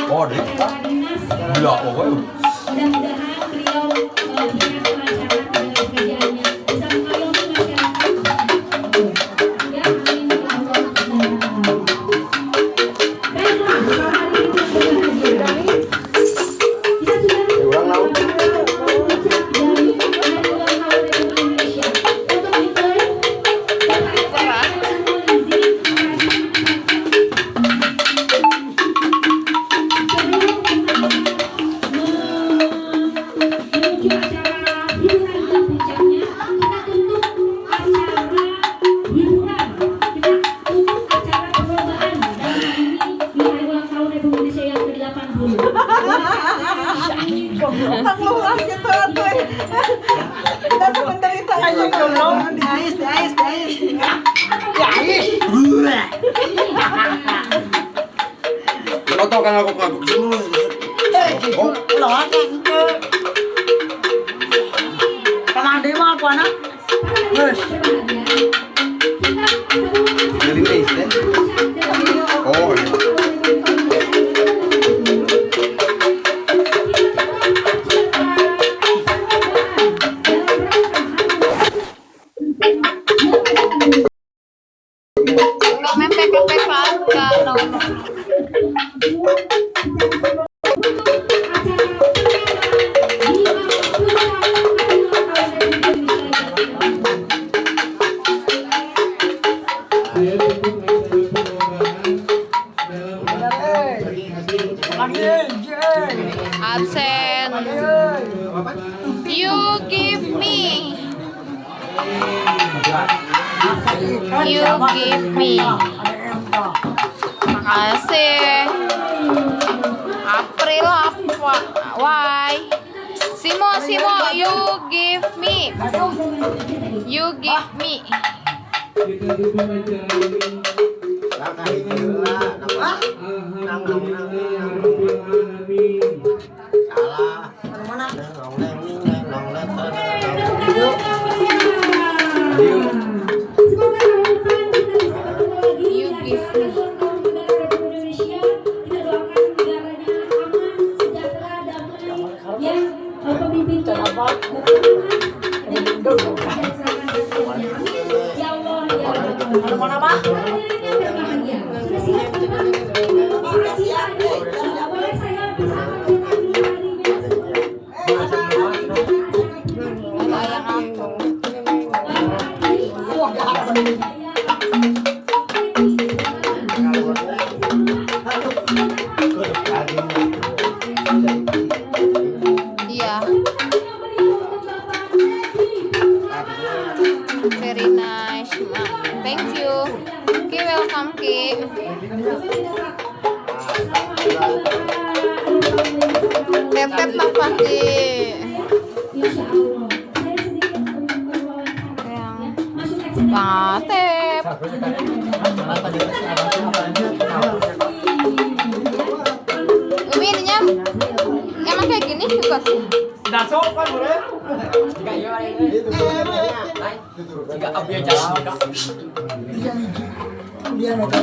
Oh, deh. Gila pokoknya. Mudah-mudahan beliau punya kelancaran dalam pekerjaannya, bisa mengayomi masyarakat. Ya, amin ya Allah. Baiklah, kalau hari ini berbahagia. Kita sudah Ulang laut. dari Hari Ulang Tahun Republik Indonesia. Untuk itu, Bapak Ibu mohon izin menuju acara hiburan dan puncaknya, kita tutup acara hiburan, kita tutup acara perlombaan dalam hari ini di Hari Ulang Tahun Republik Indonesia yang ke-80. Taklulah gitu atuh. Kita semenderita aja dulu. Ais. Lo kan aku ngabuk semua. Oh, Kamande mah aku anak. Wes. dari Indonesia. Oh, Absen. You give me. You give me. Makasih. April apa? Why? Simo, you give me. You give me. Semoga tahun depan kita bisa ketemu lagi You di give acara ulang tahun negara Republik Indonesia. Kita doakan negaranya aman, sejahtera, damai, yang pemimpinnya berkenan dan bisa menjalankan rakyatnya. Ya Allah, ya Allah. Hadirinnya berbahagia. Sudah siap teman? Makasih ya, adik. Boleh saya bersama dengan hadirinnya semua. Sayang aku. Iya. Very nice, Ma. Thank you. Ki, welcome Ki. Tep-tep apa Ki? Insya Allah. Saya sedikit berwawancara. Yang Masuk acara. Patep. Umi ininya emang kayak gini juga sih.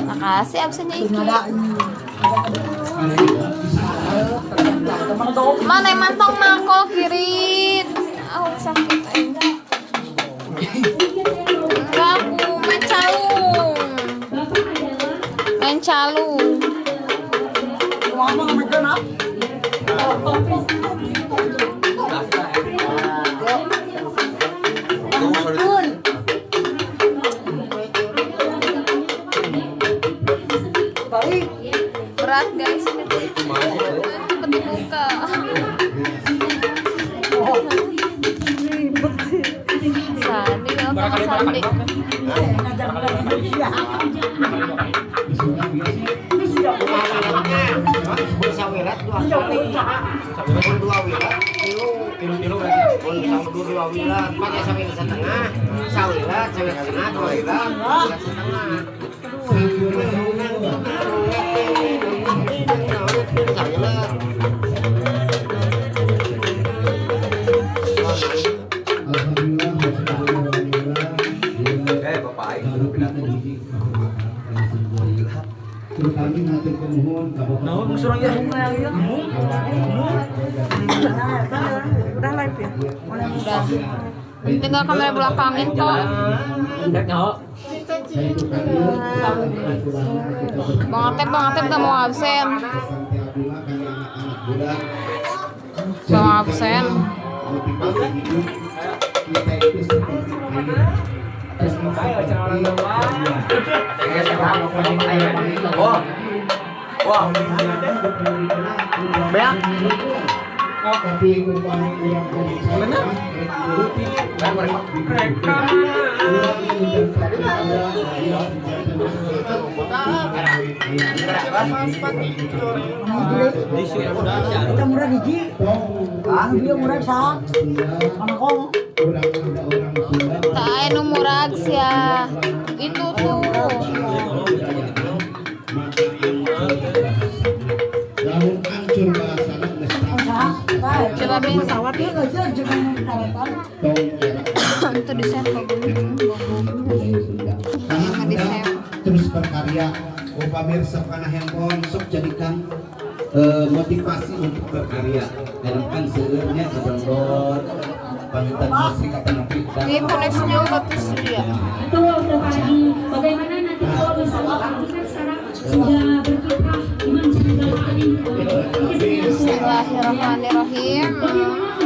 Makasih absennya Iki. Mana yang mantong mako kirit. Sakit enggak. Enggak, aku main calung. Bapak adalah Main calung. Berat guys ini. Cepet dibuka. Sandi, welcome Sandi. Bapak Aing. Kami nanti kemohon Udah live ya? Udah. Tinggal kamera belakangin kok. Bang Atep gak mau absen. Bang absen. Wah. Wah. Beak. Kita murah hiji. Anu dia murah sa. Mana kong? Tak anu murag sia. Itu tuh. Daun ancur bahasana Coba Bin. Pesawat dia aja jangan harapan. Itu di save kok. Jangan di save. terus berkarya. Oh pamirsa kana handphone sok jadikan motivasi untuk berkarya. Dan kan sebenarnya kedownload panggilan musik apa nanti. Ini koneksinya bagus ya. Betul, udah pagi. Bagaimana nanti kalau misalnya pagi kan sekarang sudah berkiprah gimana cara galakin? Bismillahirrahmanirrahim. Bagaimana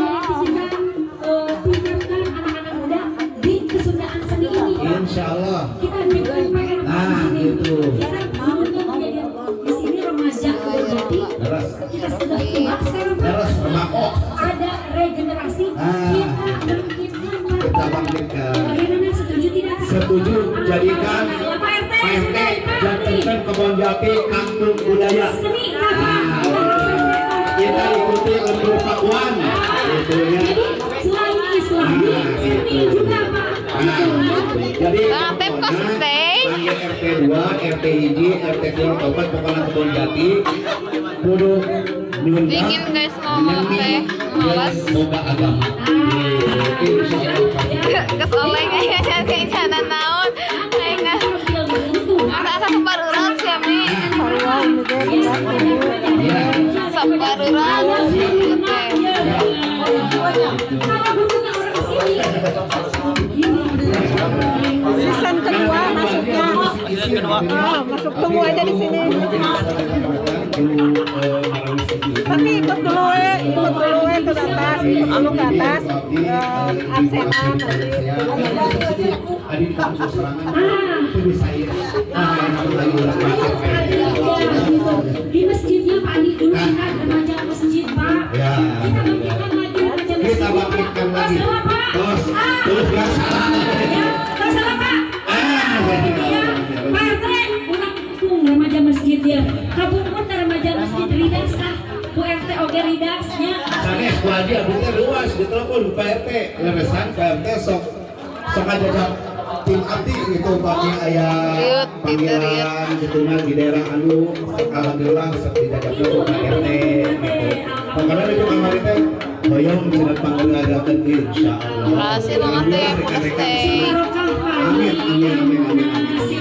kalau kita tingkatkan anak-anak muda di kesundaan seni ini? Insya Allah. Kita bikin PR Nah gitu. kita untuk menjadi di sini remaja berarti Terus kita sudah tua sekarang terus remako ada regenerasi kita bangkitkan. bagaimana setuju tidak? Setuju jadikan Pak RT jadikan Kebon Jati kampung budaya. seni Kita ikuti untuk Pak Wan. Gitu ya. selain Islami seni juga Pak. Jadi Bang Atep kok stay? panggil RT 2, RT hiji, RT 2 kapan pokoknya Kebon Jati kudu diundang Dingin guys ngomong teh. Malas. boga agama. Kesoleng kayaknya kayaknya naon. Aing asa sabaruran sih Mi. Sabaruran. Season kedua masuknya. Oh, masuk tunggu aja di sini. Tapi ikut dulu ke atas, ikut ke atas, absenan Di masjidnya Pak Adi dulu kita remaja masjid Pak. Kita bangkitkan lagi remaja masjid. Kita bangkitkan lagi. Terus gak salah. Gak salah Pak. Pak RT ulang dukung remaja masjid ya. Kabungkun remaja masjid Ridas kah? Bu RT oke Ridasnya. Sanes kuadi abutnya luas ditelepon Pak RT. Leresan Pak RT sok aja tim abdi gitu pagi aya panggilan gitu mah di daerah anu alhamdulillah sok dijajakna ku Pak RT gitu. Pokoknya itu kamari teh hoyong cenah panggiladakeun insyaallah. Makasih Bang Atep stay. Barokah Pak. Amin amin amin amin. Ngasih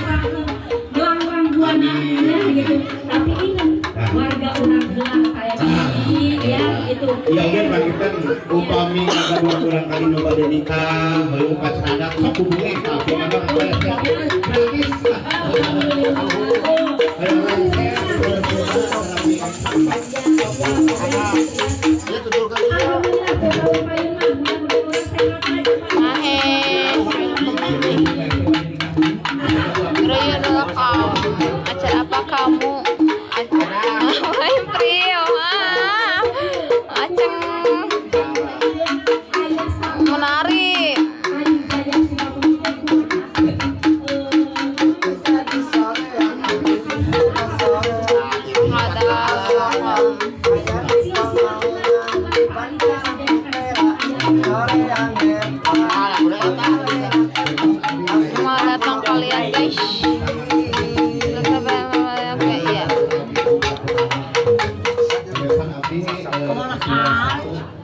gelang-gelang buana ya gitu. Tapi ingat warga orang gelang kayak gini ya itu. Iya kan panggilkan upami ada kurang kali nu bade nikah, hoyong upacara adat sok hubungi tapi ada gratis. Raya dulu kamu. Acara apa kamu? Main prio. Aceng menari. Selamat datang kalian guys. Ya.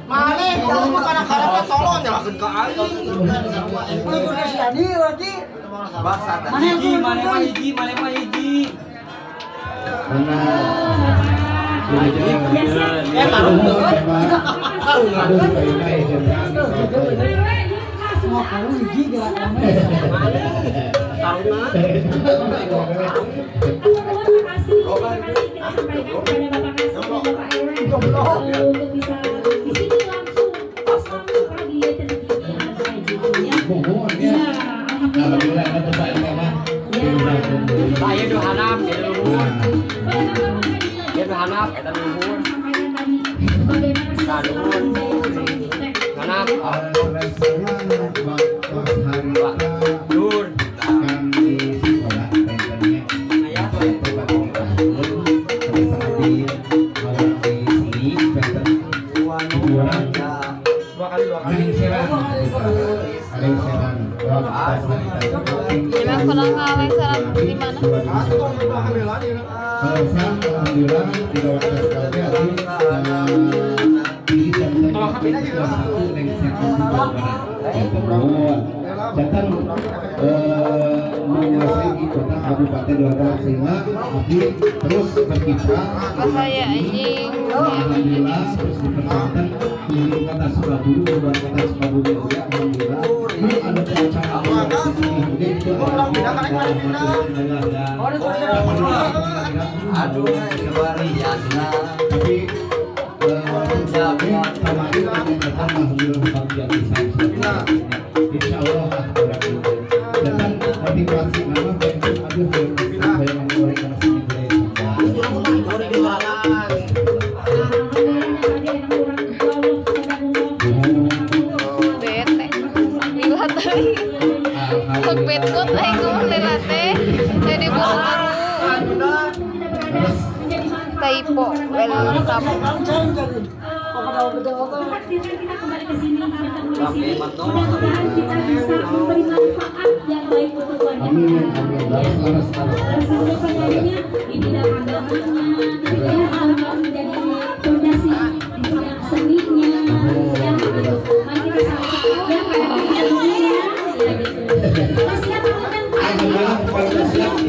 Mane, kalau bukan karena tolong nyalakeun ka aing. udah jadi lagi. Mana hiji, mana hiji. Karena Saya doa hanap, dia doa hanap, kita luhur, hanap, luhur, Gimana kurang ngawin serang di mana? Alhamdulillah tidak datang menguasai kota Kabupaten Lombok sehingga api terus berkiprah. Bahaya anjing. Alhamdulillah terus dipertahankan di kota Sukabumi, luar kota Sukabumi juga alhamdulillah. Ada acara aduh, luar biasa. Insya Allah datang motivasi nama saya memberikan Bete. Lihat tadi. Sok betkut aing ngomong lila teh. Jadi buru-buru. Typo, welcome. Kita kembali ke sini, mudah-mudahan kita bisa memberi manfaat yang baik untuk banyak orang. Sampai penyanyinya di bidang agamanya, kemudian menjadi fondasi di bidang seninya, ya. Mari kita sama-sama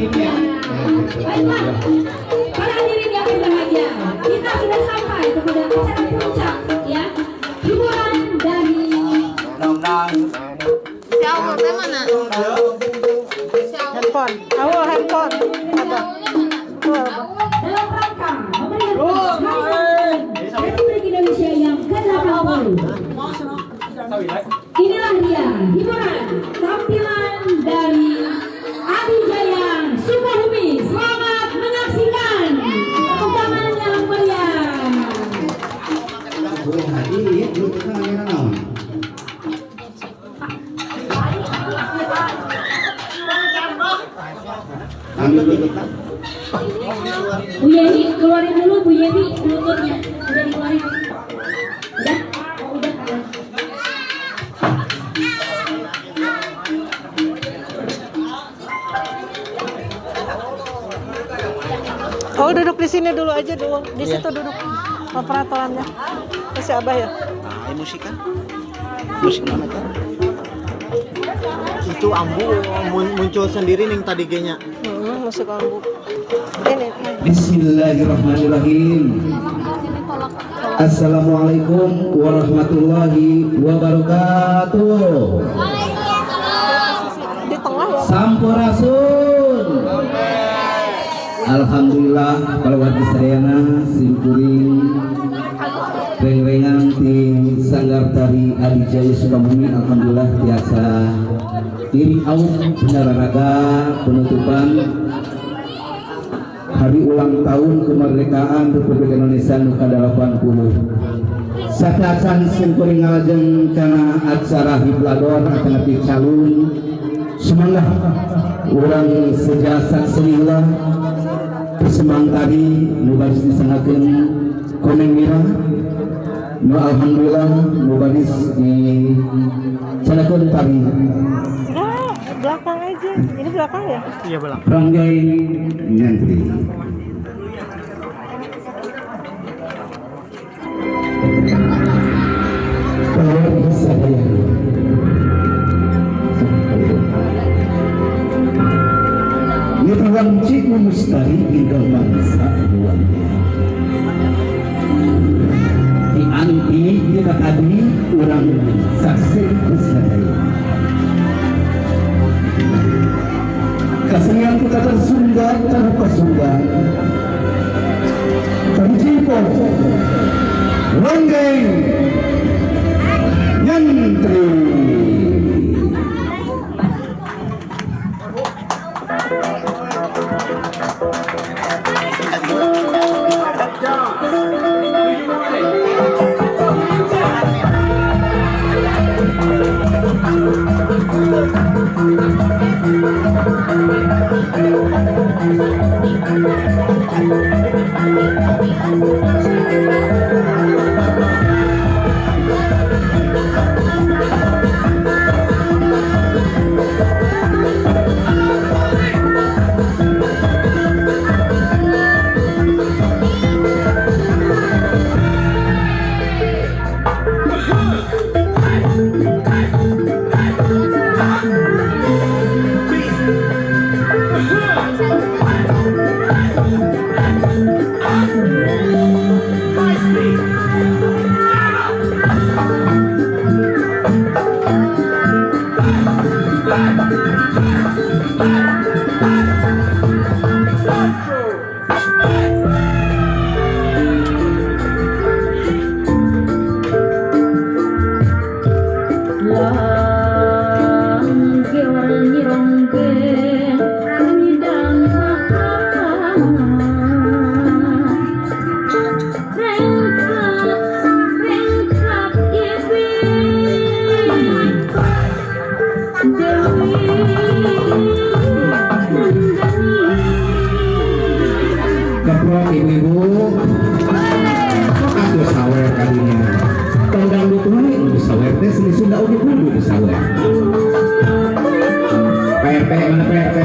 ya, baiklah, para hadirin yang berbahagia, kita sudah sampai kepada acara puncak, ya, hiburan dari Si Awul teh mana? Si Awul. Handphone. Awul handphone. Ada. dalam rangka memeriahkan Hari Republik Indonesia yang ke-80. Inilah dia hiburan tampilan dari Adijaya Sukabumi. Selamat menyaksikan tepuk tangan yang meriah. Bu Yeni, keluarin dulu Bu Yeni lututnya. Udah dikeluarin. Udah? Oh, udah. Oh, duduk di sini dulu aja dulu. Di situ duduk. Operatorannya. Masih Abah ya? Nah, musik kan? Musik mana kan? Itu ambu muncul sendiri nih tadi genya. Musik ambu. Ini. Bismillahirrahmanirrahim. Assalamualaikum warahmatullahi wabarakatuh. Di tengah ya. Sampurasun. Alhamdulillah kalau warga sadayana simkuring reng-rengan di Sanggar Tari Adijaya Sukabumi. Alhamdulillah biasa iring aum benararaga penutupan hari ulang tahun kemerdekaan Republik Indonesia nu ka-80. Satasan simkuring ngajeng kana acara hiblador akan calun semangat orang sejasa senilah semang tadi nu baris disangakeun komeng mirah nu alhamdulillah nu baris disanakeun tari Belakang aja. Ini belakang ya? Iya belakang. Ranggai Nyantri. Kalau saya Nirwan Cikgu Mustari Indah Bangsa Duanya orang saksi kesadaran. Kesenian kita tersunggar tanpa sunggar. Terjimpo, ronggeng, nyantri. Keprok ibu-ibu, aku sawer kalinya. Tonggang dukungan itu sawer teh seni Sunda udah kudu di sawer. PRT mana PRT?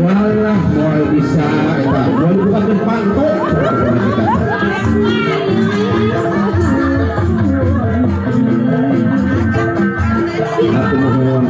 Walah mau bisa, mau bukan depan tuh. Aku mohon.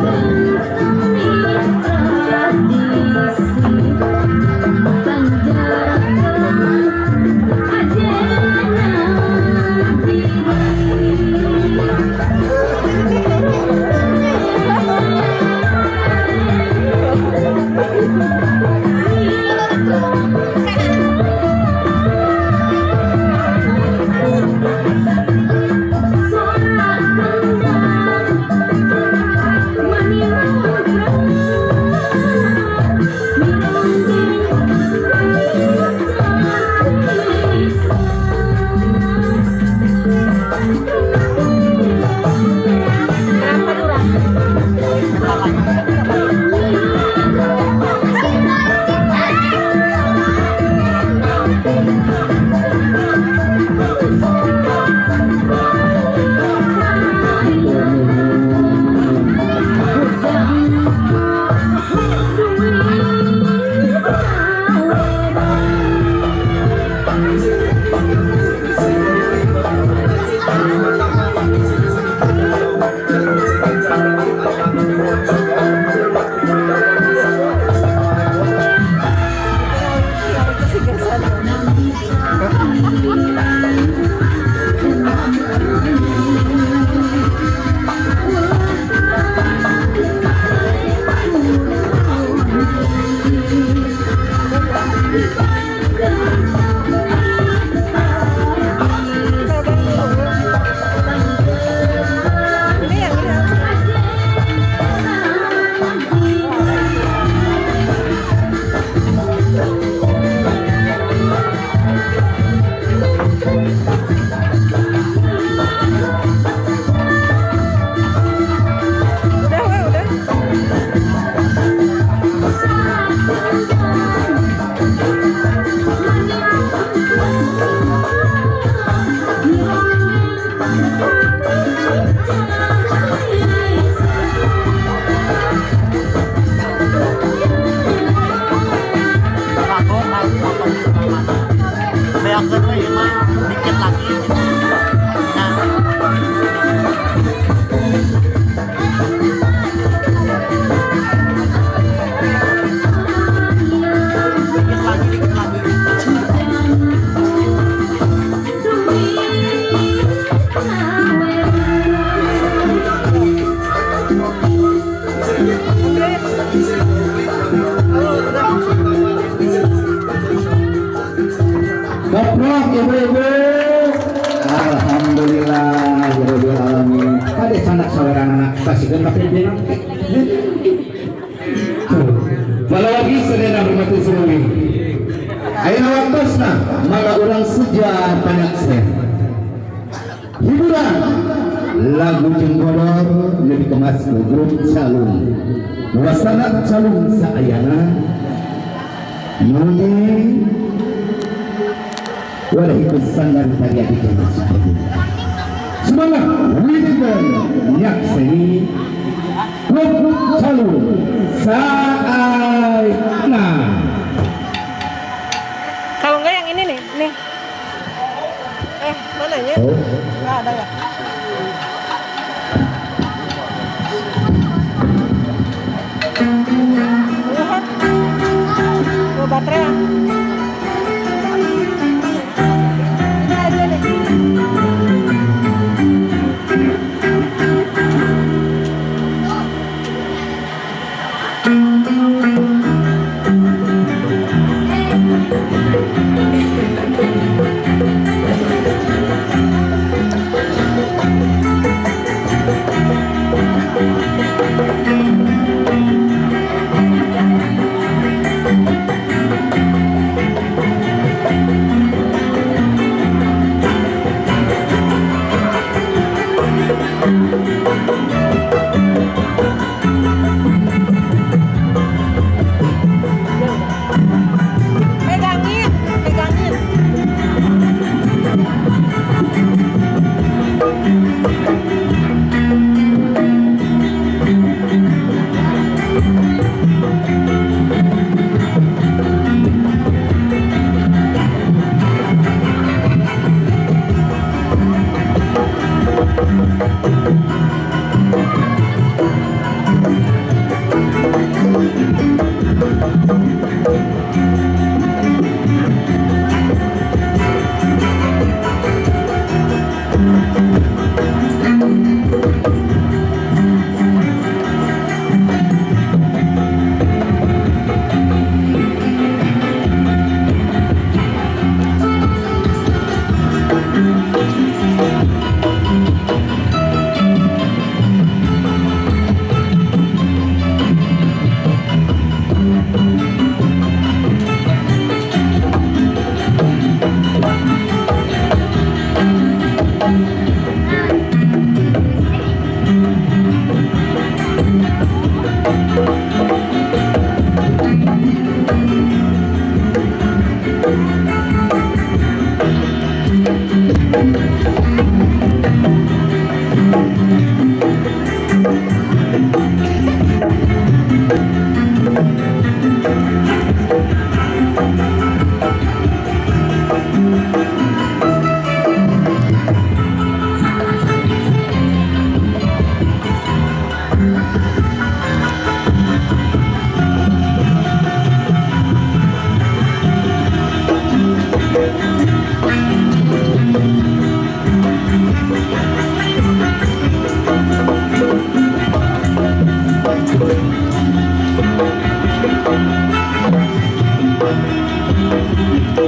dikit lagi gitu. Dikit lagi. Goblok ibu-ibu. Alhamdulillah rabbil alamin. Kade sanak saudara anak kasihkeun ka pimpinan. Kalau lagi sedena hormati semuanya. Ayeuna waktosna mangga urang sejar banyak sen. Hiburan lagu Jenggolor lebih kemas ke grup Calung. Wasana Calung saayana. Nuni wadah itu sanggar tadi di kemas. Semangat Wididan Nyakseni grup Calung saayana. Kalau enggak yang ini nih. Mana ya? Oh. Enggak ada ya? Lihat. Oh, baterai ya? Ini aja nih. Pegangin.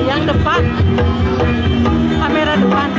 Yang depan, kamera depan.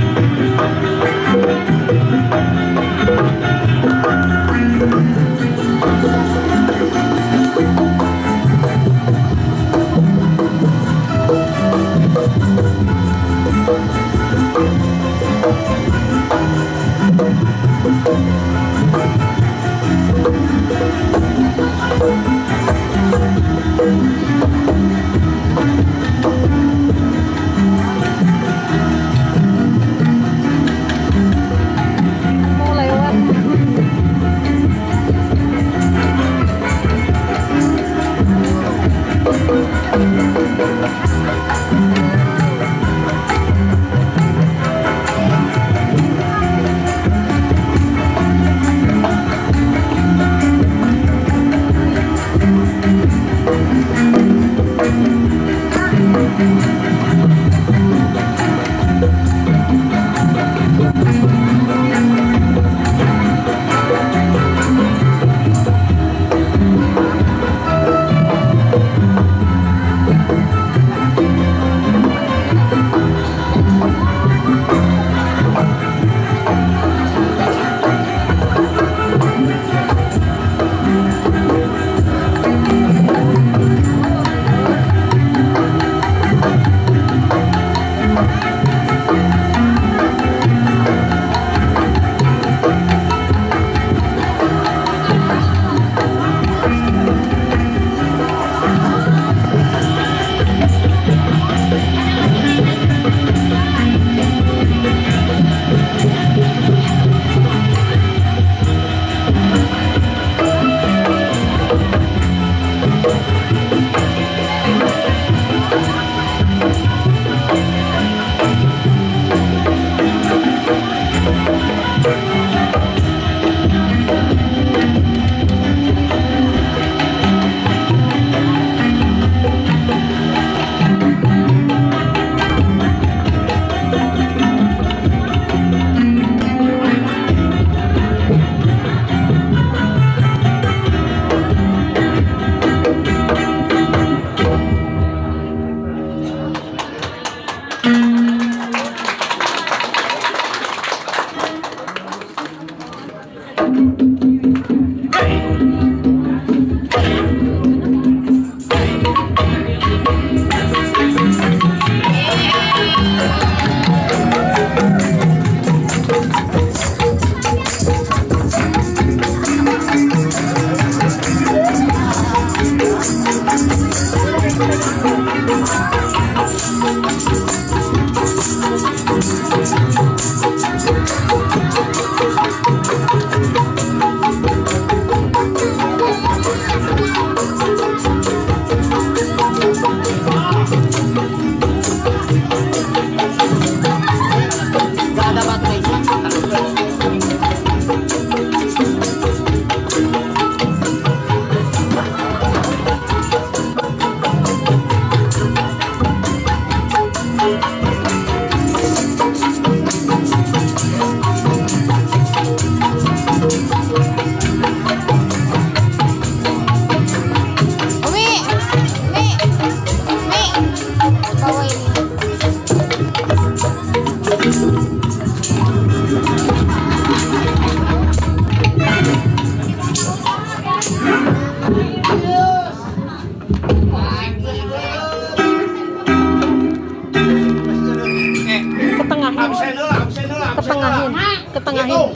Ketengahin.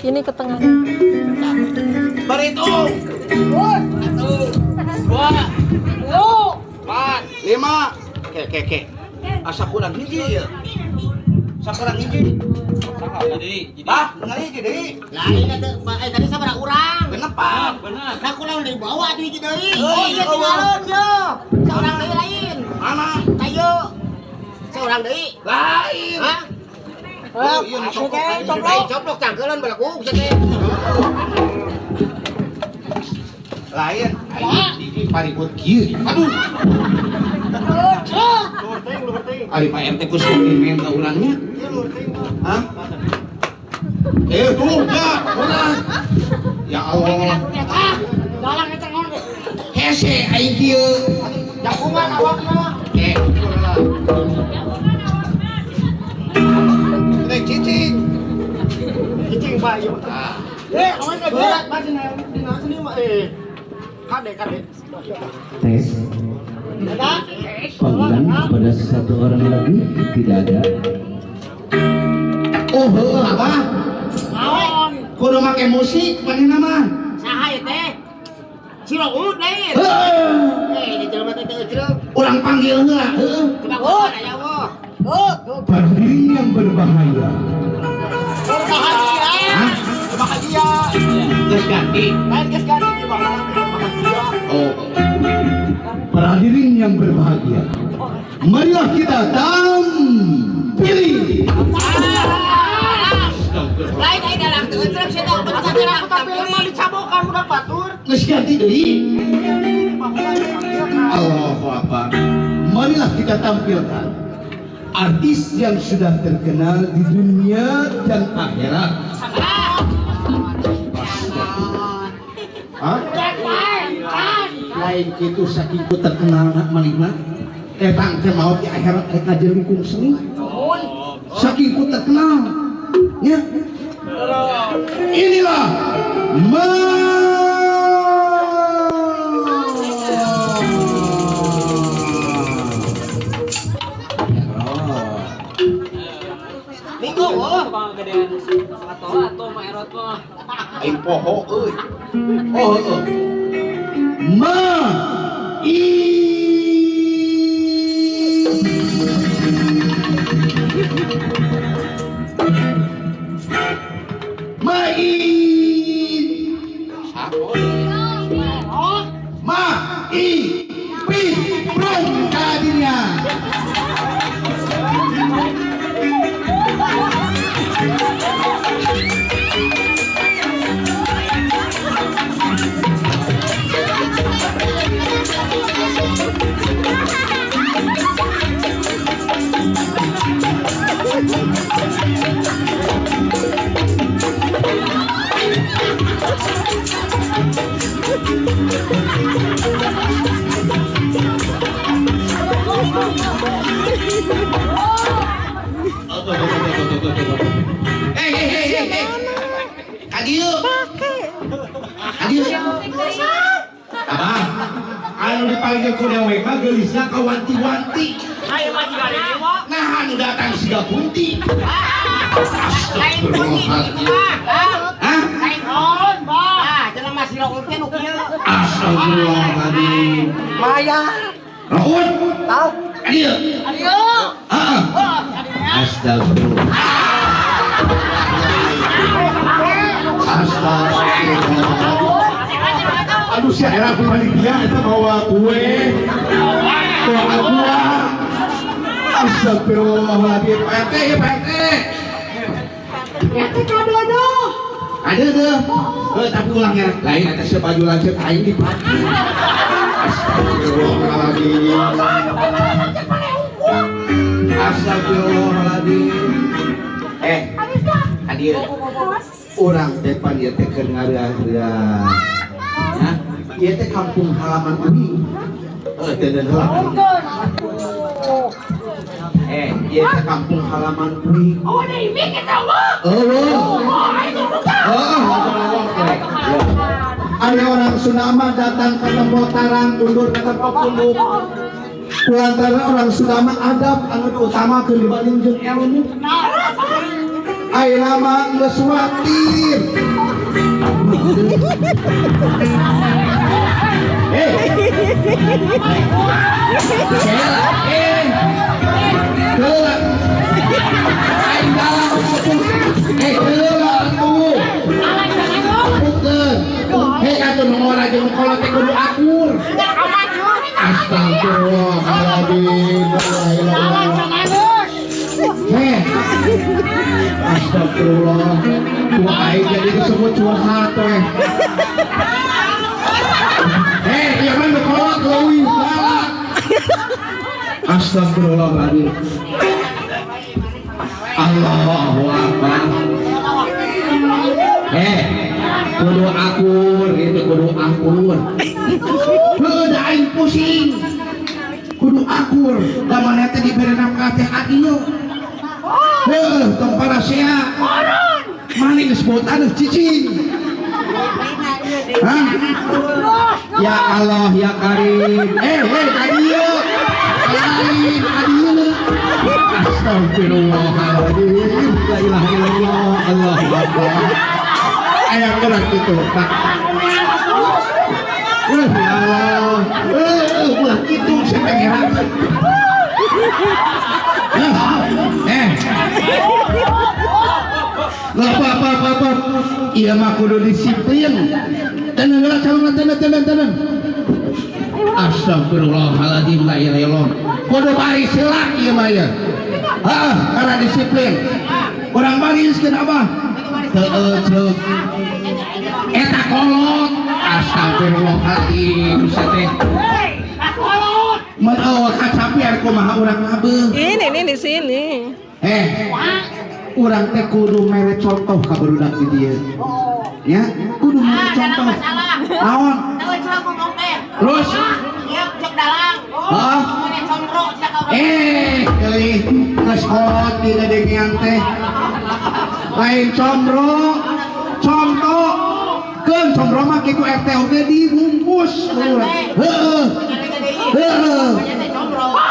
Ini ketengahin. Berhitung. 5. Keke. Asa kurang hiji ya. Sakurang hiji. Ah, ngali hiji deui. Lain tadi sabaraha urang? Kenapa? Benar. Nah, kunaon dari bawah di hiji deui. Oh, iya, tinggalin yo. Seorang deui lain. Mana? Ayo. Seorang deui. Lain. Hah? Oh, iya nu cokok. Coplok cangkeuleun balaku sate. Lain. Hiji paribut kieu. Aduh. Ari Pak RT ku sumpah ka urangnya. Hah? Tuh, Kak, urang. Ya Allah. Dalang eta naon? Hese aing kieu. Jakungan awakna. Ulah. Rek cicing. Cicing bayu. Awan ka berat bajina dina sini mah kade. Tes. Panggilan kepada satu orang lagi tidak ada. Oh, apa? Naon? Kudu make musik manehna mah. Saha ieu teh? Sirout lain. Di jelema teh teu Ulang panggil heula, heueuh. Coba gua aya wo. Pada diri yang berbahaya. Hah? Bahagia. Geus ganti. Lain geus ganti di bahagia. Oh. Hadirin yang berbahagia, marilah kita tampili. Lain ai dalang teu truk saya tahu betul dalang tapi mah dicabokan udah batur. Geus ganti deui. Allahu Akbar. Marilah kita tampilkan artis yang sudah terkenal di dunia dan akhirat. Hah? Lain kitu saking ku terkenal manehna etang teh maot di akhirat rek ngajelmi kungsi. Saking ku terkenal. Ya. Inilah Minggu oh. Panggedean atau mah erot mah. Aing poho euy. Oh, Adieu. Adieu. Abah, anu dipanggil ku dewe mah gelisna ka wanti-wanti. Ayo mah juga ada dewa. Nah, anu datang siga kunti. Astagfirullahaladzim. Hah? Lain on, Bah. Jangan masih raulnya nu kieu. Astagfirullahaladzim. Maya. Raul. Tahu. Adieu. Ayo. Astagfirullah. Astagfirullah. Aduh si era aku balik dia itu bawa kue, bawa gua. Astagfirullahaladzim. Pak RT ya Pak RT. RT kadodo. Ada tuh. Tapi ulang ya. Lain atas sepaju lanjut aing di pagi. Astagfirullahaladzim. Astagfirullahaladzim. Hadir. Orang depan dia teh keur ngareah-reah. Hah? Ieu teh kampung halaman kami. Teu halaman. Ieu teh kampung halaman kami. Oh, ini kita mah. Ada orang Sunda datang ke tembotaran undur ke tempat punduk. Kulantaran orang Sunda adab anu diutamakeun dibanding jeung ilmu. Ayeuna mah geus watir. Astagfirullah. Ku aing jadi disebut curhat teh. Ieu mah kolot leuwih galak. Astagfirullahaladzim. Allahu Akbar. Kudu akur gitu, kudu akur. Heuh aing pusing. Kudu akur. Da maneh teh dibere nafkah teh adieu. Heuh tong parasea. Maning disebut anu cicing. Hah? Ya Allah ya Karim. Adieu. Karim, adieu. Astagfirullahaladzim. La ilaha illallah. Allahu Akbar. Ayang gerak itu, Pak. Ya Allah. Ulah kitu saya pengen. Apa. Iya mah kudu disiplin. Tenang. Astagfirullahaladzim la ilaha illallah. Kudu baris heula ieu mah ya. Karena disiplin. Urang bariskeun Abah. Teu ceuk. Eta kolot. Astagfirullahaladzim teh. Mun kacapian kumaha urang ngabeuh. Ini di sini. Urang teh kudu mere contoh ka barudak di dieu. Ya, kudu mere contoh. Naon? Terus? Cek dalang. Geulih geus kolot di dedengian teh. Lain combro, contoh. Keun combro mah kitu RT oge dibungkus. Heeh.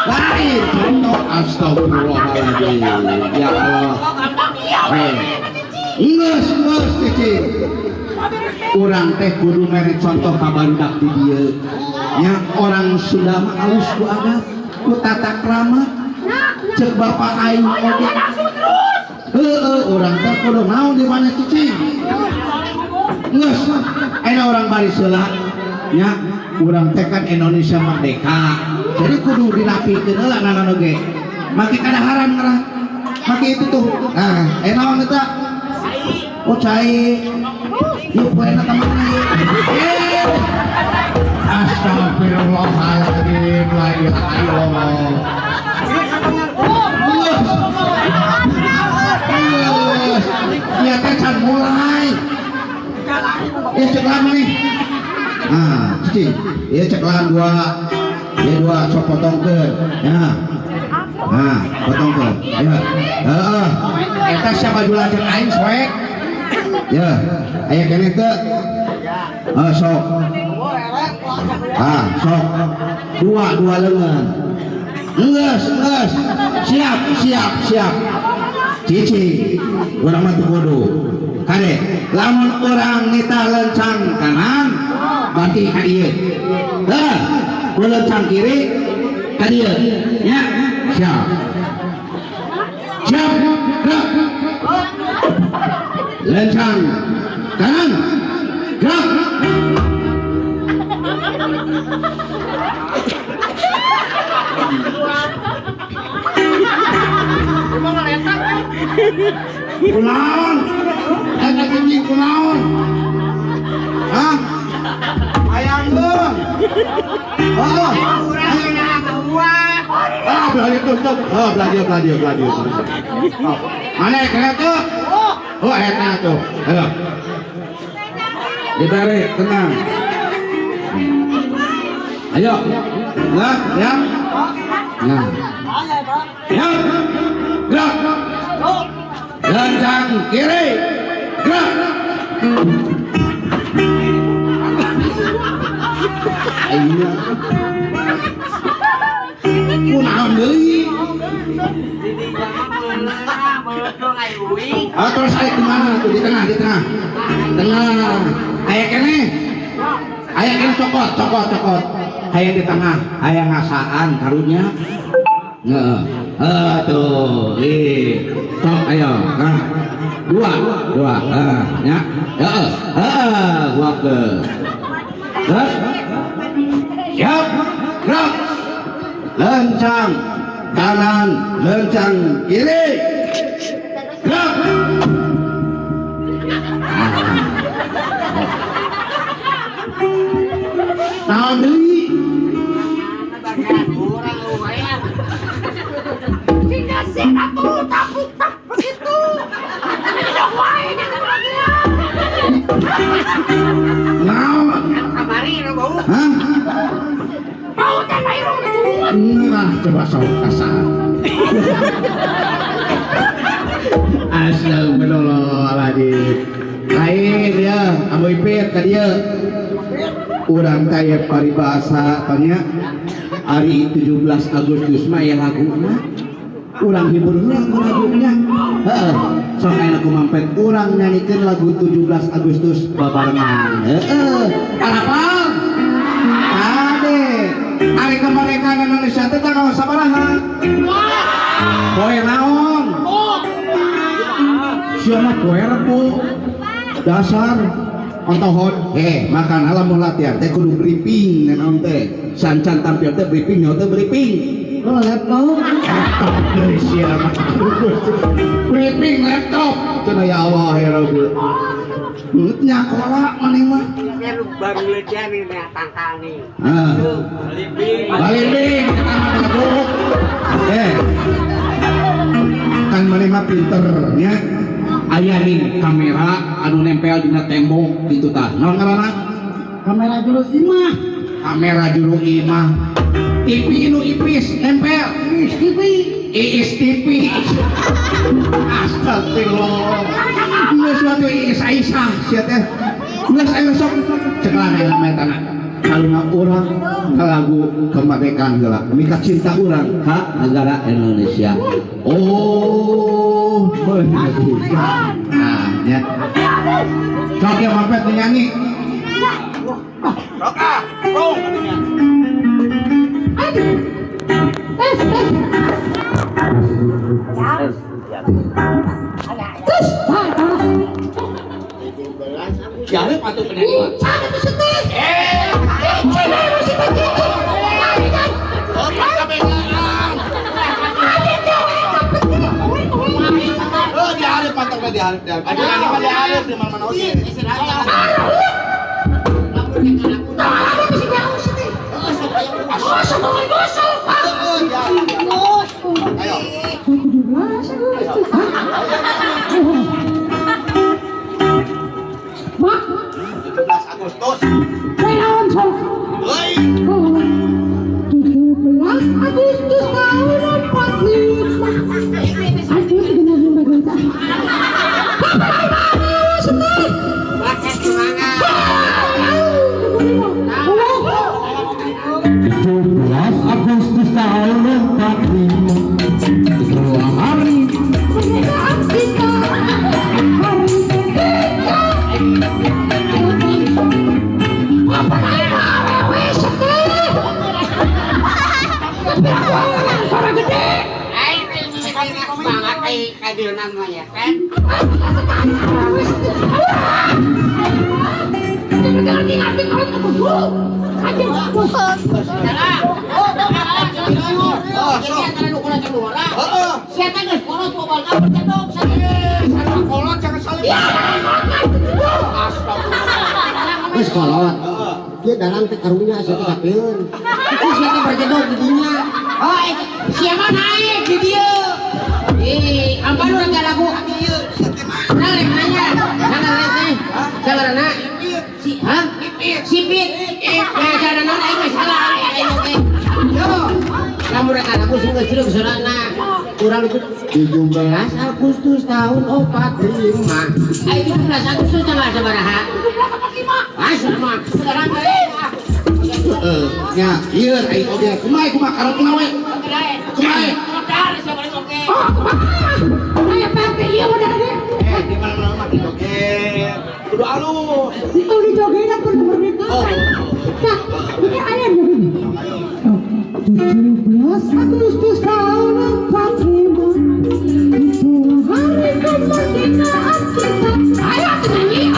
Lain contoh. Astagfirullahaladzim. Ya Allah. Geus cicing. Urang teh kudu mere contoh ka barudak di dieu. Nya orang Sunda mah alus ku adat, ku tata krama. Cek bapak aing oge. Urang teh kudu naon di mana cicing. Geus, aya orang baris heula. Nya urang teh kan Indonesia merdeka. Jadi kudu dirapikeun heula nana oge. Make kadaharan ngarah. Make itu tuh. Nah, naon eta? Oh cai. Yuk poena teman-teman. Astagfirullahaladzim. La ilaha illallah. Iya teh can mulai. Cek lan nih. Cicing. Cek lan dua sok potongkeun. Ya. Potongkeun. Ya. Eta sia baju lajeng aing soek. Ya, aya keneh teu? Sok. Sok. Dua leungeun. Geus. Siap. Cici, urang mah teu kudu. Kade, lamun urang nita lencang kanan, berarti ka dieu. Tah, lencang kiri ka dieu. Ya, siap. Gerak. Lencang kanan, gerak. Kunaon? Eta cicing kunaon? Hah? Ayanggeun. Belajar. Mana kena tuh? Eta tuh. Ayo. Ditarik, tenang. Ayo. Nah, ya. Nah. Ya. Gerak. Lencang kiri. Gerak. Ayo. Kunaon deui? Terus aya kemana tuh? Di tengah. Aya kene cokot. Aya di tengah, aya ngasaan karunya. Tuh, sok ayo. Nah, dua. Ya. Gua ke. Terus. Siap. Gerak. Lencang kanan, lencang kiri. Gerak. Tahan deui. Nah, coba sok kasar. Astagfirullahaladzim. Lain ya, Abu Ipit ka dieu. Urang taya paribasa tanya hari 17 Agustus mah ya laguna. Urang hiburna lagunya. Heeh. Sok aya kumampet urang nyanyiikeun lagu 17 Agustus babarengan. Heeh. Harapan. Ade. Hari kemerdekaan Indonesia teh tanggal sabaraha? Poe naon? Siapa poe Rebo? Dasar ontohon. Makan lamun latihan teh kudu briefing naon teh. Sancan tampil teh briefing nyaho teh briefing. Laptop. Dari siapa? Briefing laptop. Cenah ya Allah ya Rabbi. Nyakola maneh mah. Lu baru lejan ini tangkani. Balimbing kita mah bagus. Kan maneh mah pinter nya. Aya nih kamera anu nempel dina tembok kitu tah. Naon ngaranna? Kamera juru imah. Kamera juru imah. TV nu ipis nempel. Iis TV. Astagfirullah. Geus suatu iis Aisyah sia teh. Geus aya sok cekelan aya metana. Kaluna urang ka lagu kemerdekaan heula. Mika cinta urang ka negara Indonesia. Oh, bener. Nah, nya. Sok ya mampet nyanyi. Sok ah, rong katanya. Siapa patut penyanyi? Agustus. 17 Agustus tahun 45. Aku sebenarnya bagaimana? Makan semangat. 17 Agustus tahun 45 dua hari kemerdekaan kita, hari merdeka. Apa nama awewe sedih? Para gede. Banget kadir namanya kan. Jangan tinggal kalau kamu dulu. Wis kolot. Dia dalam teh karunya siapa sakeun. Itu siapa berjedok di dinya. Oh, siapa naik di dia. Ampun urang lagu ieu. Nah, rek nanya. Sana rek teh. Sabarana? Sipit. Cara naon aing mah salah aing teh. Yo. Kamu rek lagu sing geus cileuk soranna. Urang itu 17 Agustus tahun 45. Aing 17 Agustus tanggal sabaraha? 45. Sama. Sekarang nya ieu aing oge kumaha karotna we. Kumaha? Aya partai ieu modal ge. Di mana-mana mah dijoget. Kudu alus. Itu dijogeuna pun kemerdekaan. Nah, ini aya nih. 17 Agustus tahun 45 itu hari kemerdekaan kita. Ayo nyanyian.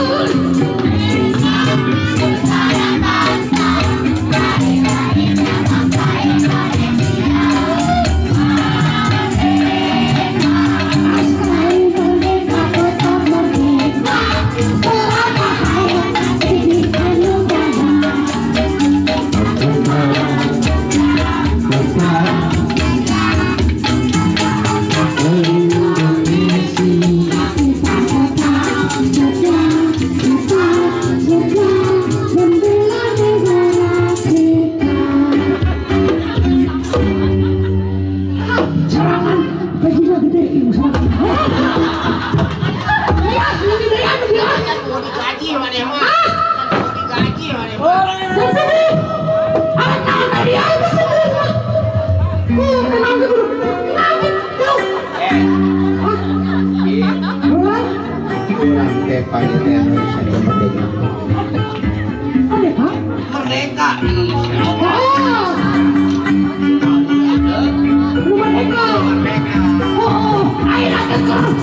Merdeka.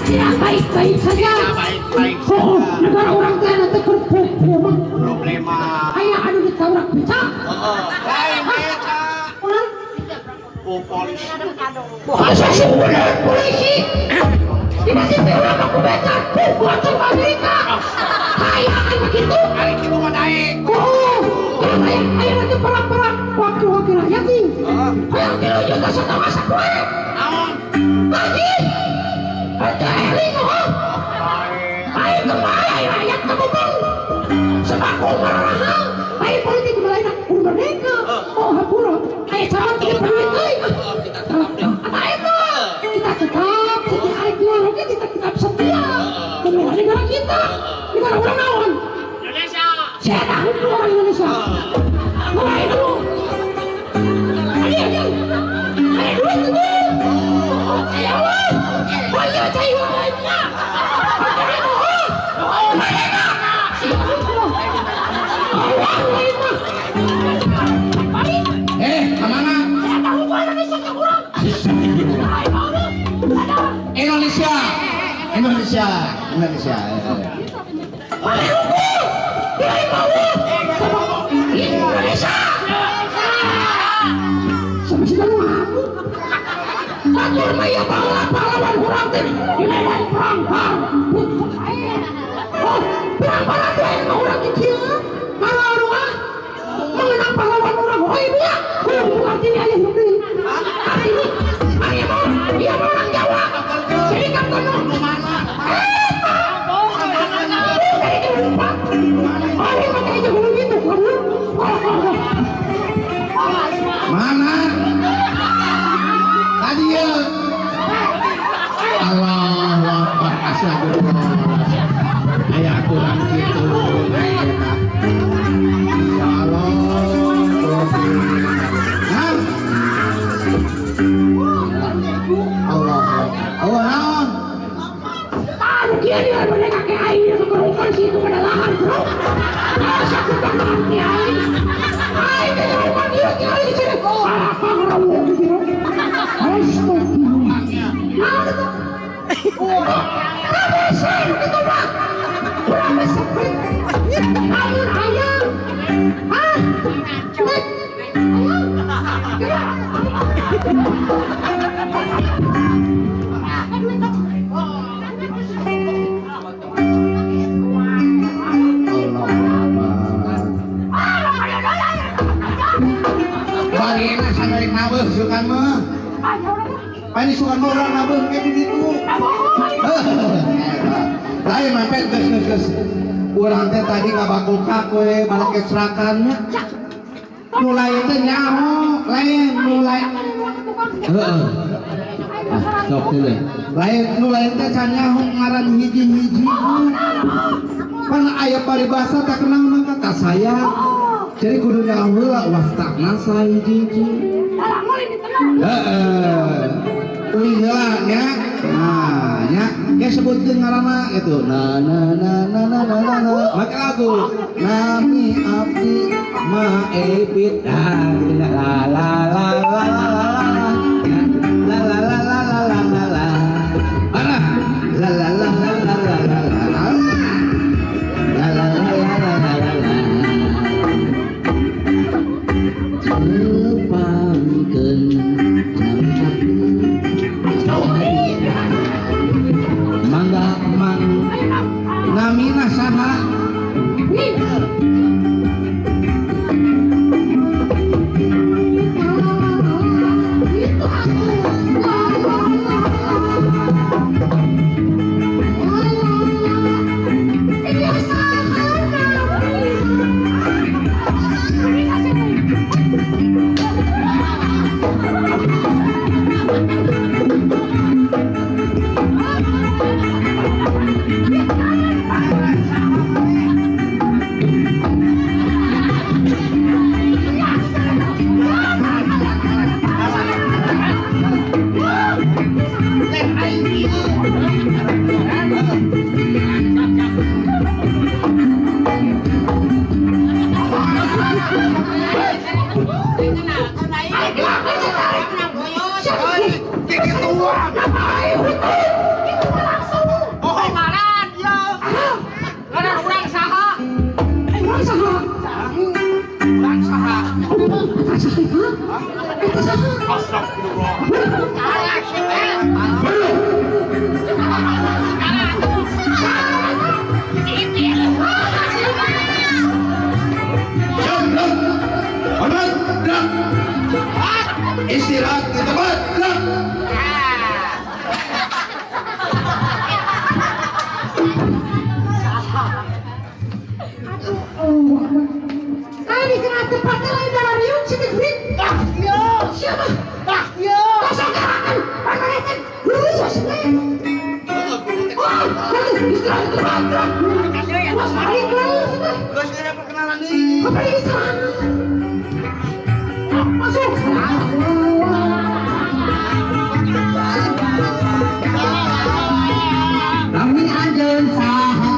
Tidak baik-baik saja. Negara orang teh nanti Problema. ayah anu ditabrak beca. Lain beca. Polisi. Masa sih polisi? Tiba-tiba orang aku beca. Buat coba Amerika. Ayah kan begitu. Hari itu mah naik. Ayah nanti perang-perang wakil-wakil rakyat nih. Ayah kira juga sudah masak gue. Lagi. Ada eling oh. Ayah kemana rakyat kamu bang? Sebab marah. Ayah politik mulai nak merdeka. Oh hapura. Ayah calon tidak politik. Apa itu? Kita tetap setiap hari keluarga kita tetap setia. Membela negara kita. Negara orang lawan. Indonesia. Saya tahu orang Indonesia. Mulai dulu. Ayo. Ayo dulu. Ayo. Ayo saya. Kemana? Indonesia. Sama si kamu aku. Batur maya pahlawan kurang di medan perang. Oh, perang tuh yang orang kecil. Kalau orang mengenang pahlawan orang hoib ya. Artinya aja seperti ini. Artinya, dia orang Jawa. Jadi kan kono. Mana? Tadi ya. Allah Akbar. Ayah aturan gitu. Bagaimana sampai nabeh sukan mah? Pani sukan mah orang nabeh kayak begitu. Lain mampet geus. Urang teh tadi ngabakukak we malah keserakannya. Nu lain teh nyaho, lain nu lain. Heeh. Sok teh. Lain nu lain teh can nyaho ngaran hiji-hiji. Pan aya paribasa tak kenal mah kata saya. Jadi kudu nyaho heula wastakna sahiji-hiji. Heeh. Uling heula nya. Nah, nya ge sebutkeun ngaranna gitu. Na make lagu. Nami abdi ma epit gitu la la la la la la la la la la la la. Mana? La la la la la la la la. La la la la la la la. Cepangkeun mangga mang namina saha istirahat di tempat. Ini kena tempatnya lain dari Riun sedikit. Siapa? Pasangan. Pasangan. Lulus. Istirahat di tempat. Mas Mari lulus. Gak segera perkenalan nih. Apa ini sana? Masuk. Kami ajen saha.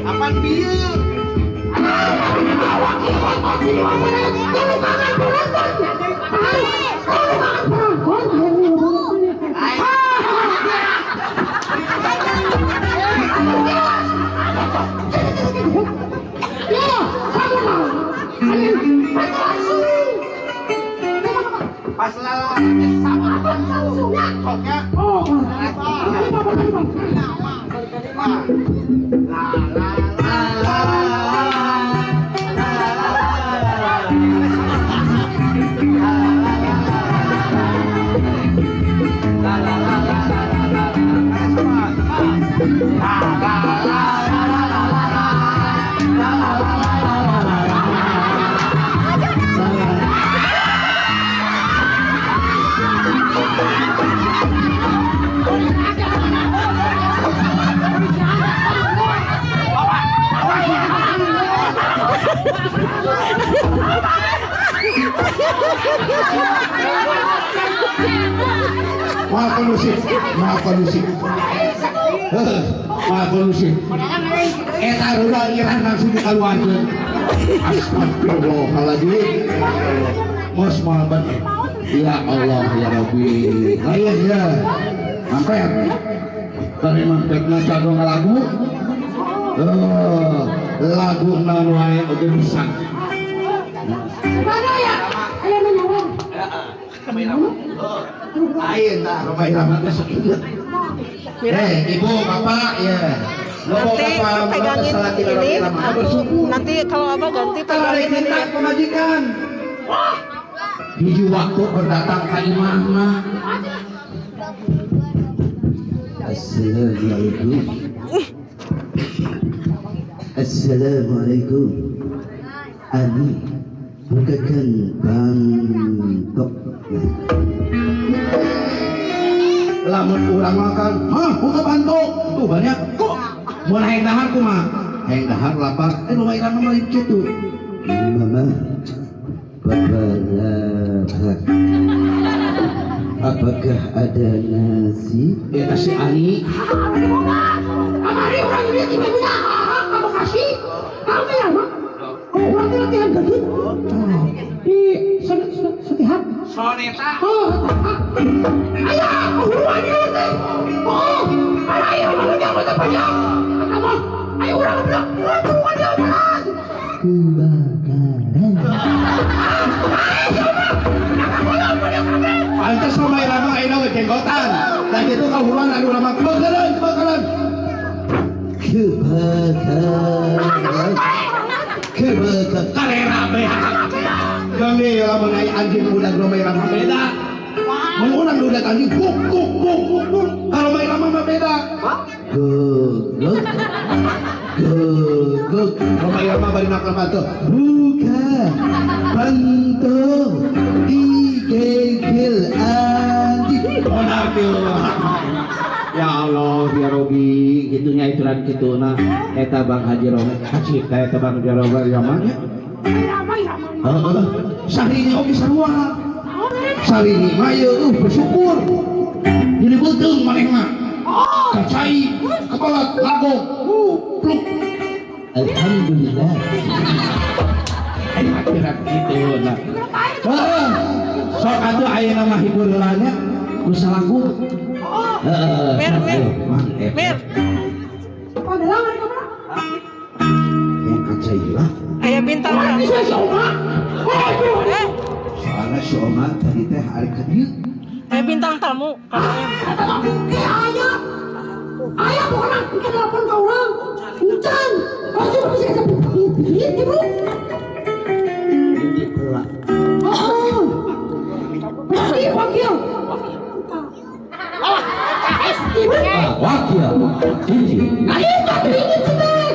Apaan bieu? Pas lalu sama koknya. maaf kondusif. Eta udah irah langsung dikeluarkan. Astagfirullahaladzim. Mos malban. Ya Allah ya Rabbi. Lain ya. Mampet. Tadi mampetna cago ngalagu. Lagu nanuai oke bisa. Mana ya? Ayo menyawang. Lain dah, Roma Irama teh sok inget. Ibu, bapak ya. Nanti pegangin ini, nanti kalau abah ganti pegangin ini ya. Pemajikan. Hiji waktu berdatang ka imah mah. Assalamualaikum. Assalamualaikum. Ani bukakan bangkok. Lamun urang makan, buka bangkok. Tuh banyak kok. Mau hayang dahar kumaha? Hayang dahar lapar. Rumah irama mah kitu. Mama. Papa lapar. Apakah ada nasi? Nasi Ani. Amari orang ini tidak punya hak, kamu kasih. Kamu ya, Mak? Oh, orang itu latihan gadut. Di setiap. Soneta. Ayah, kehuruan ini. Oh, ayah, orang yang bertanya. Kamu, ayo orang bilang, kehuruan dia beras. Pantes Roma Irama ayeuna we jenggotan. Dan itu kahuruan anu lama kebakaran. Kebakaran. Karera beha. Kami lamun aya anjing budak Roma Irama beda. Mun urang budak anjing kuk. Kalau Roma Irama mah beda. Guguk. Roma Irama bari nakal bantu. Buka. Bantu. Digegil anjing. Ya Allah ya Robi, gitunya ituran kituna eta Bang Haji Romi. Haji eta Bang Haji Romi Yaman. Heeh. Sahrini oge sarua. Sahrini mah yeuh bersyukur. Jadi beuteung manehna. Kacai, kebalat, lago, pluk. Alhamdulillah. Akhirat kituna. Sok atuh ayeuna mah hiburannya ku salagu. Mir. Padalangan kamu. Yang kacai lah. Ayah bintang tamu. Soalnya si Oma tadi teh hari kadieu. Ayah bintang tamu. Ayah bukan kita telepon ke orang. Hujan. Pasti bisa lihat bro. Ini pelak. Wakil. Wakil. Cici. Ayo tak ini sedih.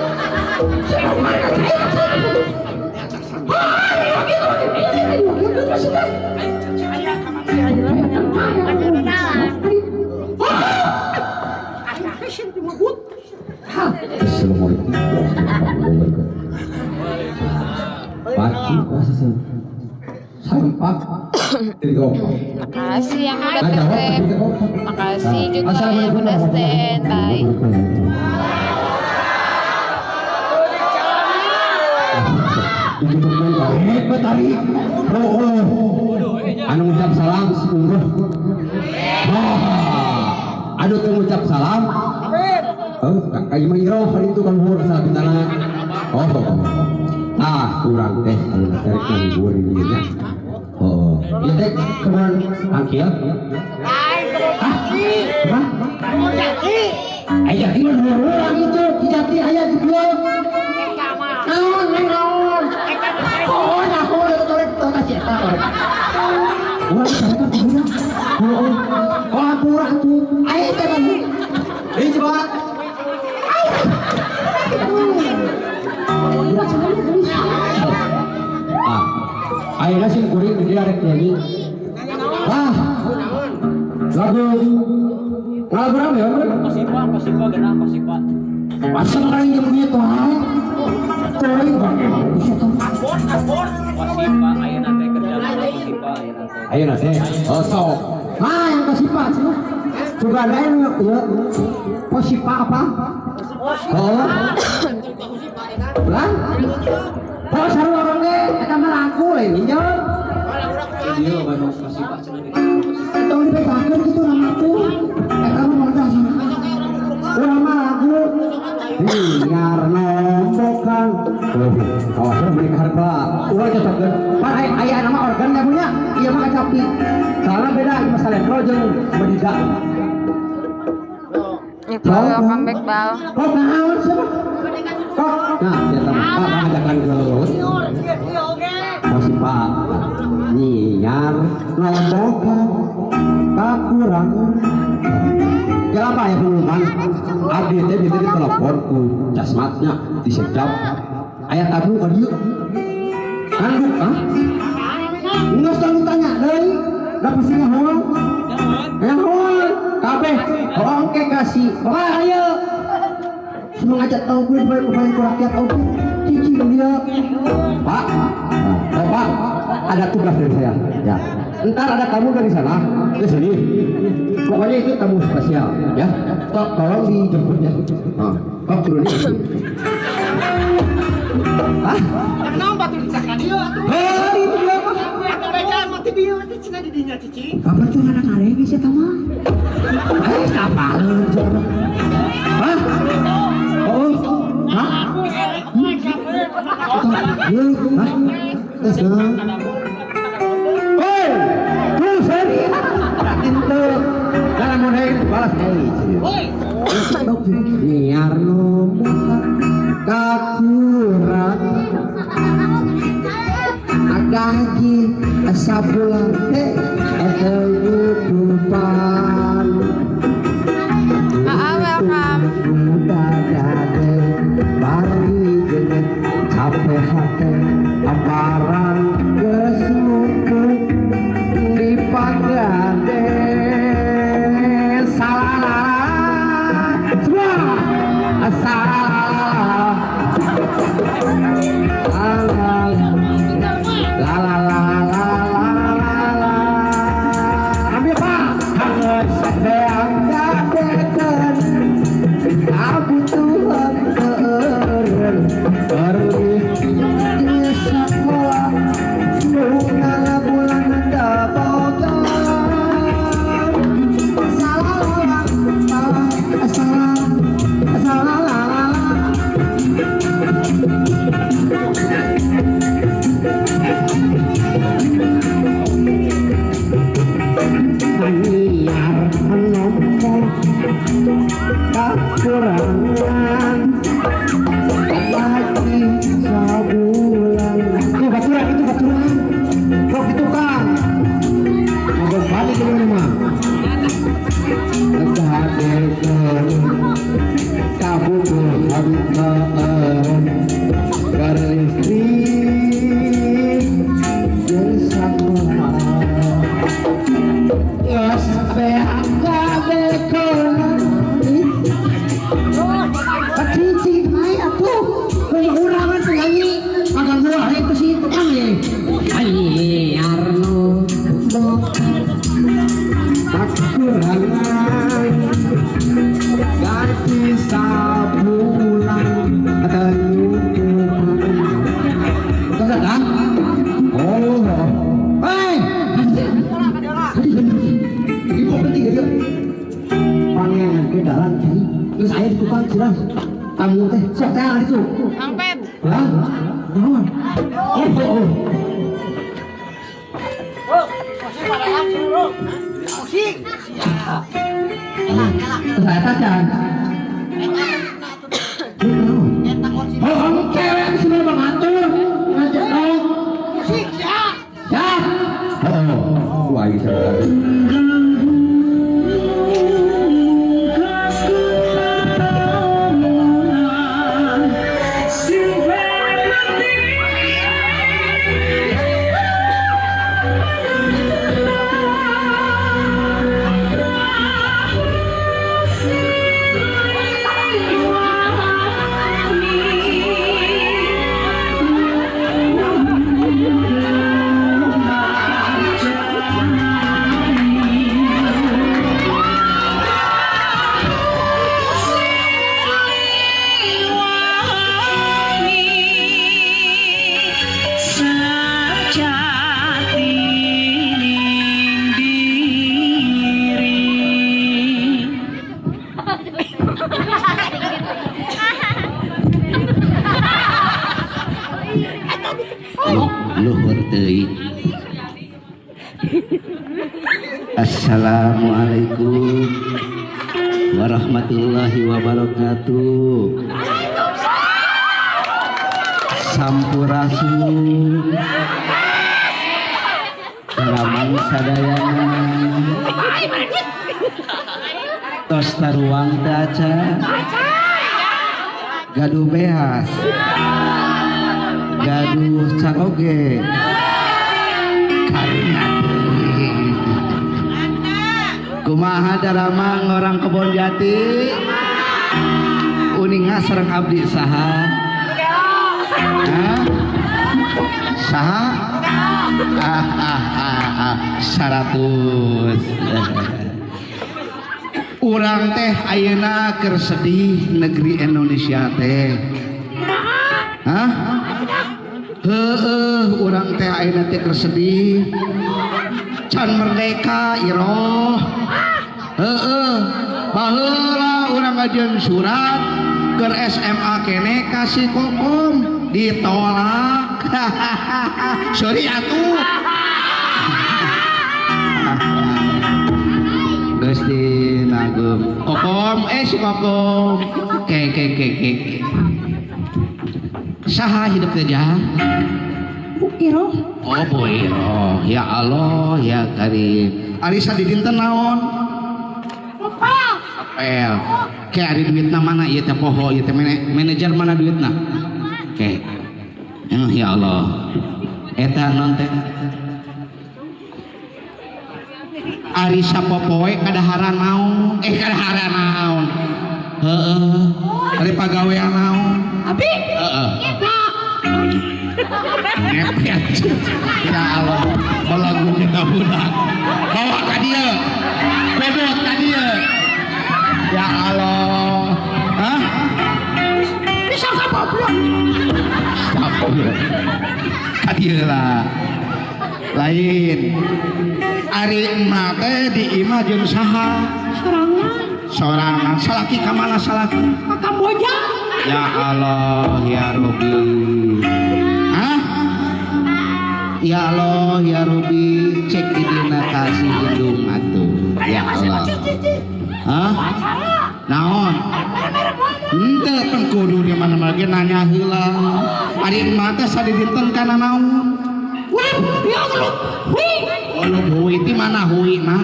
Assalamualaikum warahmatullahi wabarakatuh. Pagi rasa sampah. Makasih yang udah tertib. Makasih juga yang udah standby. Hebat hari. Anu ngucap salam umroh. Aduh tuh ngucap salam. Kayak mengiro hari itu kan hur saat bintana. Kurang teh anu cari nganggur ini nya. Ya teh kemana angkiel? Ayah ini orang itu tidak ayah dijual. Naon. Aku udah torek kasih tahu. Orang sana punya. Pura tuh. Ayo teman. Ini coba. Ayeuna sih kuring di arek nyanyi. Lagu berapa ya? Pasipa genah pasipa. Pasang orang yang punya tuh. Coy, Pasipa ayeuna teh kerja pasipa ayeuna teh. ayeuna teh. Sok. Yang pasipa sih. Juga ada yang ya. Oh si Pak apa? Oh. Lah? Oh saru orang ge eta mah laku lain ieu. Ieu Bandung si Pak cenah. Tong dipetakeun kitu nama tuh. Eta mah modal sana. Urang mah laku. Biar nombokan. Oh, beli harga. Urang cocokkeun. Pan aya nama organ nya punya. Ieu mah kacapi. Soalnya beda masalah pro jeung mendiga. Itu welcome back bal. Kok naon siapa? Kok? Nah, dia tahu. Pak ngajakan ke lurus. Masih Pak. Nyiar nombokan. Kakurangan. Ya apa ya pengumuman? Abdi teh di telepon ku jasmatnya disedap. Aya tamu ka dieu. Anduk ah? Ngeus tanya deui. Da pasti ngahoan. Ngahoan. Kabeh oke kasih. Wah ayo. Semua ngajak tahu gue baik-baik rakyat oke. Cici dia. Pak. Oh, Pak, ada tugas dari saya. Ya. Ntar ada tamu dari sana ke sini. Pokoknya itu tamu spesial, ya. Tolong dijemput ya. Kok turun ini? Hah? Kenapa batu dicakan dia? Itu dia apa? Atau beca mati dia mati cina di dinya cici. Apa tuh anak areng sih tama? Kapalan coba. Hah? Oh. Hah? Hah? Tes dong. Hei, tuh seri. Itu dalam model balas biar nomor kakuran agaji sabulan teh kehidupan Welcome. udah ada bari dengan capek hati aparan kesuku di pagade salah semua salah ambil Pak hangat sedang dapetan kebutuhan keren pergi di sekolah bunga bulan dapotan biar menomor kekurangan lagi sebulan itu baturan kok gitu kan mau balik ke rumah kehadirkan kabupaten berlistrik bersama sampai angka ekonomi cici naik aku pengurangan penyanyi agak murah itu sih itu kan ya ayo Arno kekurangan ganti sabulan ada nyukuran kan? Oh hei ibu penting ya pangeran ke dalam cari terus saya di tukang jelas tamu teh sok teh itu Angpet. lah naon oh Musik. saya tacan oh cewek sudah mengatur ngajak dong Musik ya. ya oh wah ini saya Assalamualaikum warahmatullahi wabarakatuh. Sampurasun ramang sadayana tos taruang daca gaduh beas gaduh caroge karunya kumaha daramang orang Kebon Jati uninga sareng abdi saha saha 100 urang teh ayeuna keur sedih negeri Indonesia teh urang teh ayeuna teh keur sedih can merdeka iroh baheula urang ngajeun surat ke SMA kene kasih kokom ditolak sorry atuh Gusti nagem kokom si kokom ke saha hidup teh jah Iro oh Bu Iro ya Allah ya Karim Arisa di dinten naon apel ke ari duitna mana ieu teh poho ieu teh manajer mana duitna ke ya Allah eta non teh ari sapopoe kadahara naon kadahara naon ari pagawean naon abi ngepet ya Allah balagu kita budak bawa ka dieu pedot ka dieu ya Allah bisa sapopoe ka dieu lah lain ari emak teh di imah jeung saha sorangan salaki ka mana salaki ka Kamboja ya Allah ya Rabbi ya Allah ya Rabbi cek di dina kasih hidung atuh ya Allah naon henteu teh kudu di mana lagi nanya heula ari emak teh sadidinten kana naon ya Allah hui itu mana hui na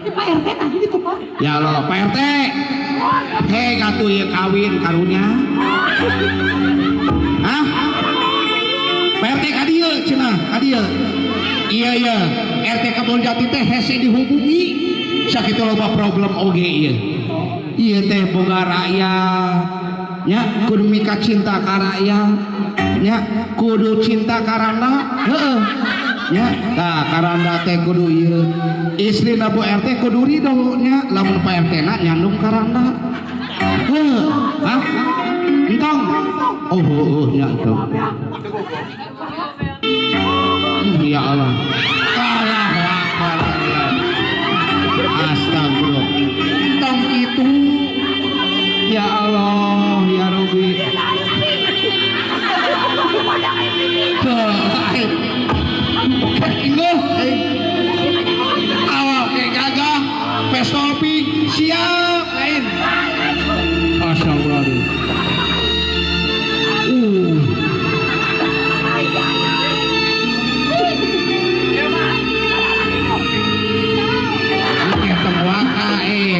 Pak RT tadi itu Pak ya Allah Pak RT hei katu ya kawin karunya Pak RT kadieu cenah kadieu iya RT Kebon Jati teh hese dihubungi sakitu loba problem oge ieu teh boga rakyat nya kudu mika cinta ka rakyat nya kudu cinta karanda ya nah karanda teh kudu ieu istrina Bu RT kudu ridho nya lamun Pak RT na nyandung karanda entong oh nya entong ya Allah Allahu Akbar astagfirullah entong itu ya Allah ya Rabbi awal kayak gagah pestopi siap lain astagfirullah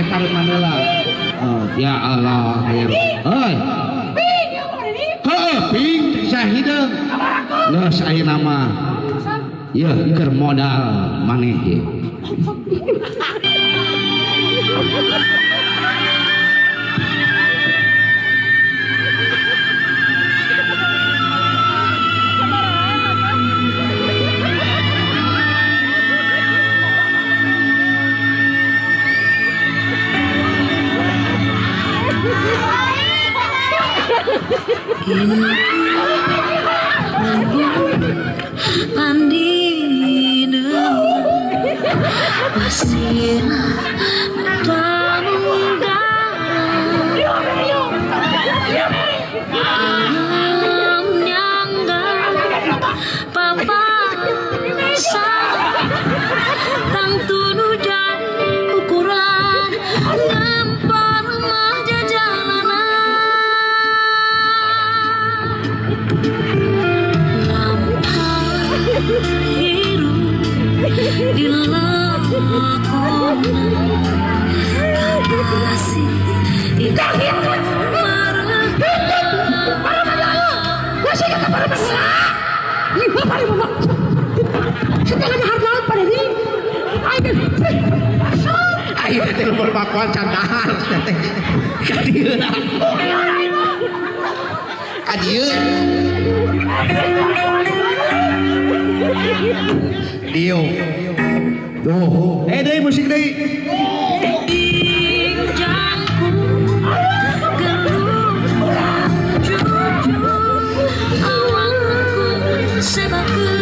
tarik mandala ya Allah ping sahideung geus ayeuna mah ya keur modal maneh ye Papa sa tang tunu jan Ayo nanti lumur pakuan candahan kadieu Dio tuh deui musik deui Sebab